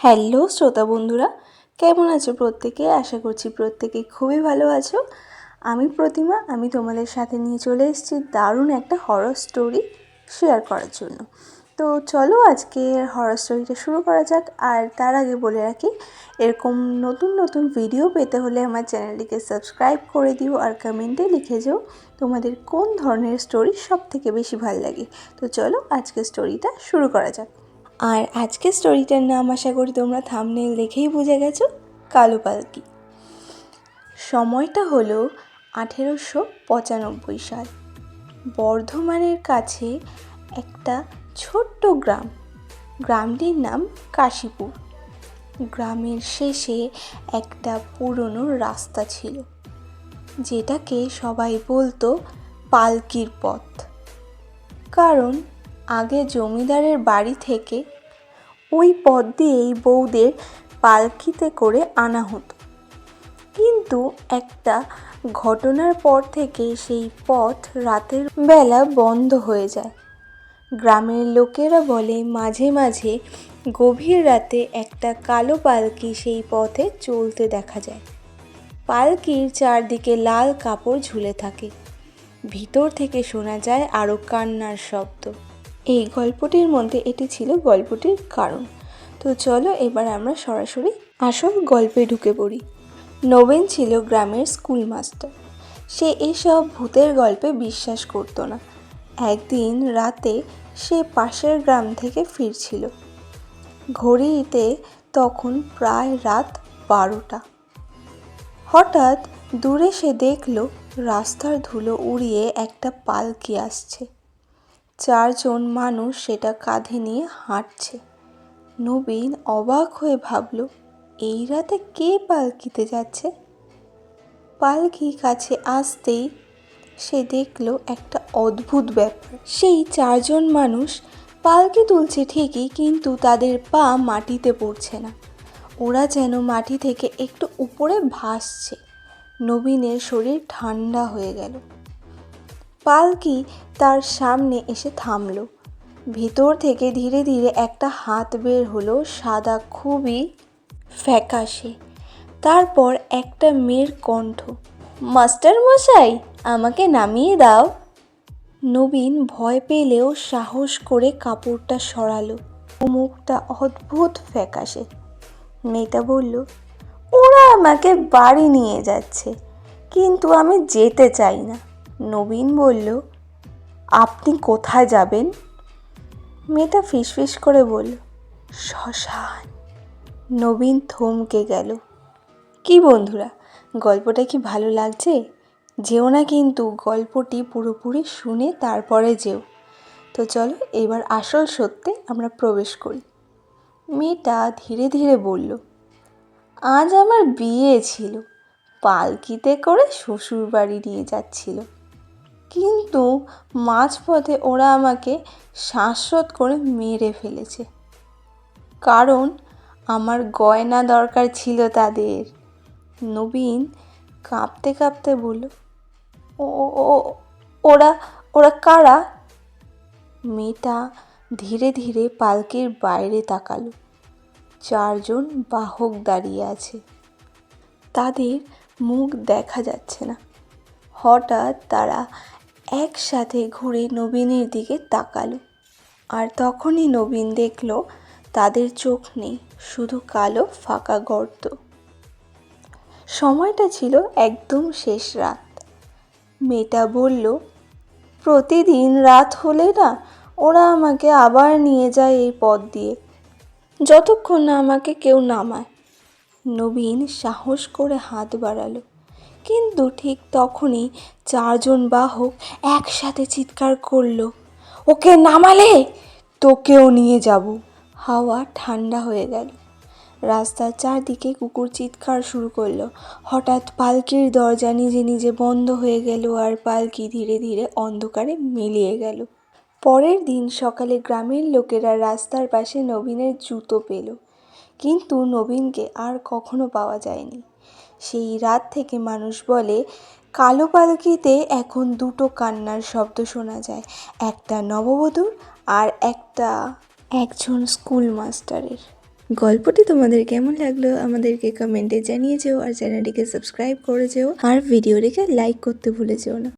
Hello শ্রোতা বন্ধুরা, কেমন আছো প্রত্যেকে? আশা করছি প্রত্যেকে খুবই ভালো আছো। আমি প্রতিমা, আমি তোমাদের সাথে নিয়ে চলে এসেছি দারুণ একটা হরর স্টোরি শেয়ার করার জন্য। তো চলো আজকে হরর স্টোরিটা শুরু করা যাক। আর তার আগে বলে রাখি, এরকম নতুন নতুন ভিডিও পেতে হলে আমার চ্যানেলটিকে সাবস্ক্রাইব করে দিও আর কমেন্টে লিখে যাও তোমাদের কোন ধরনের স্টোরি সব থেকে বেশি ভালো লাগে। তো চলো আজকে স্টোরিটা শুরু করা যাক। আর আজকের স্টোরিটার নাম আশা করি তোমরা থাম্বনেল দেখেই বুঝে গেছো, কালো পালকি। সময়টা হলো 1895 সাল। বর্ধমানের কাছে একটা ছোট্ট গ্রামটির নাম কাশীপুর। গ্রামের শেষে একটা পুরনো রাস্তা ছিল, যেটাকে সবাই বলতো পালকির পথ। কারণ আগে জমিদারের বাড়ি থেকে ওই পথ দিয়েই বউদের পালকিতে করে আনা হতো। কিন্তু একটা ঘটনার পর থেকে সেই পথ রাতের বেলা বন্ধ হয়ে যায়। গ্রামের লোকেরা বলে মাঝে মাঝে গভীর রাতে একটা কালো পালকি সেই পথে চলতে দেখা যায়। পালকির চারদিকে লাল কাপড় ঝুলে থাকে। ভিতর থেকে শোনা যায় আরও কান্নার শব্দ। এই গল্পটির মধ্যে এটি ছিল গল্পটির কারণ। তো চলো এবার আমরা সরাসরি আসল গল্পে ঢুকে পড়ি। নবীন ছিল গ্রামের স্কুল মাস্টার। সে এসব ভূতের গল্পে বিশ্বাস করতো না। একদিন রাতে সে পাশের গ্রাম থেকে ফিরছিল। ঘড়িতে তখন প্রায় রাত 12টা। হঠাৎ দূরে সে দেখল রাস্তার ধুলো উড়িয়ে একটা পালকি আসছে। 4 জন মানুষ সেটা কাঁধে নিয়ে হাঁটছে। নবীন অবাক হয়ে ভাবল, এই রাতে কে পালকিতে যাচ্ছে? পালকি কাছে আসতেই সে দেখল একটা অদ্ভুত ব্যাপার। সেই 4 জন মানুষ পালকি তুলছে ঠিকই, কিন্তু তাদের পা মাটিতে পড়ছে না। ওরা যেন মাটি থেকে একটু উপরে ভাসছে। নবীনের শরীর ঠান্ডা হয়ে গেল। পালকি তার সামনে এসে থামল। ভিতর থেকে ধীরে ধীরে একটা হাত বের হলো, সাদা, খুবই ফ্যাকাশে। তারপর একটা মেয়ের কণ্ঠ, মাস্টার মশাই, আমাকে নামিয়ে দাও। নবীন ভয় পেলেও সাহস করে কাপড়টা সরালো। মুখটা অদ্ভুত ফ্যাকাশে। মেয়েটা বলল, ওরা আমাকে বাড়ি নিয়ে যাচ্ছে, কিন্তু আমি যেতে চাই না। নবীন বলল, আপনি কোথায় যাবেন? মেয়েটা ফিসফিস করে বলল, শ্মশান। নবীন থমকে গেল। কি বন্ধুরা, গল্পটা কি ভালো লাগছে? যেও না কিন্তু, গল্পটি পুরোপুরি শুনে তারপরে যেও। তো চলো এবার আসল সত্যে আমরা প্রবেশ করি। মেয়েটা ধীরে ধীরে বলল, আজ আমার বিয়ে ছিল। পালকিতে করে শ্বশুর বাড়ি নিয়ে যাচ্ছিল, কিন্তু মাঝপথে ওরা আমাকে শ্বাসরোধ করে মেরে ফেলেছে। কারণ আমার গয়না দরকার ছিল তাদের। নবীন কাঁপতে কাঁপতে বলল, ও ওরা ওরা কারা? মেয়েটা ধীরে ধীরে পালকির বাইরে তাকালো। 4 জন বাহক দাঁড়িয়ে আছে। তাদের মুখ দেখা যাচ্ছে না। হঠাৎ তারা একসাথে ঘুরে নবীনের দিকে তাকালো। আর তখনই নবীন দেখল তাদের চোখ নেই, শুধু কালো ফাঁকা গর্ত। সময়টা ছিল একদম শেষ রাত। মেয়েটা বলল, প্রতিদিন রাত হলে না ওরা আমাকে আবার নিয়ে যায় এই পথ দিয়ে, যতক্ষণ না আমাকে কেউ নামায়। নবীন সাহস করে হাত বাড়ালো, কিন্তু ঠিক তখনই 4 জন বাহক একসাথে চিৎকার করলো, ওকে নামালে তোকেও নিয়ে যাব। হাওয়া ঠান্ডা হয়ে গেল। রাস্তার চারদিকে কুকুর চিৎকার শুরু করলো। হঠাৎ পালকির দরজা নিজে নিজে বন্ধ হয়ে গেল, আর পালকি ধীরে ধীরে অন্ধকারে মিলিয়ে গেল। পরের দিন সকালে গ্রামের লোকেরা রাস্তার পাশে নবীনের জুতো পেল, কিন্তু নবীনকে আর কখনো পাওয়া যায়নি। সেই রাত থেকে মানুষ বলে, কালো পালকিতে এখন 2টো কান্নার শব্দ শোনা যায়, একটা নববধূর আর একজন স্কুল মাস্টারের। গল্পটি তোমাদের কেমন লাগলো আমাদেরকে কমেন্টে জানিয়ে যেও, আর চ্যানেলটিকে সাবস্ক্রাইব করে যেও, আর ভিডিওটিকে লাইক করতে ভুলে যেও না।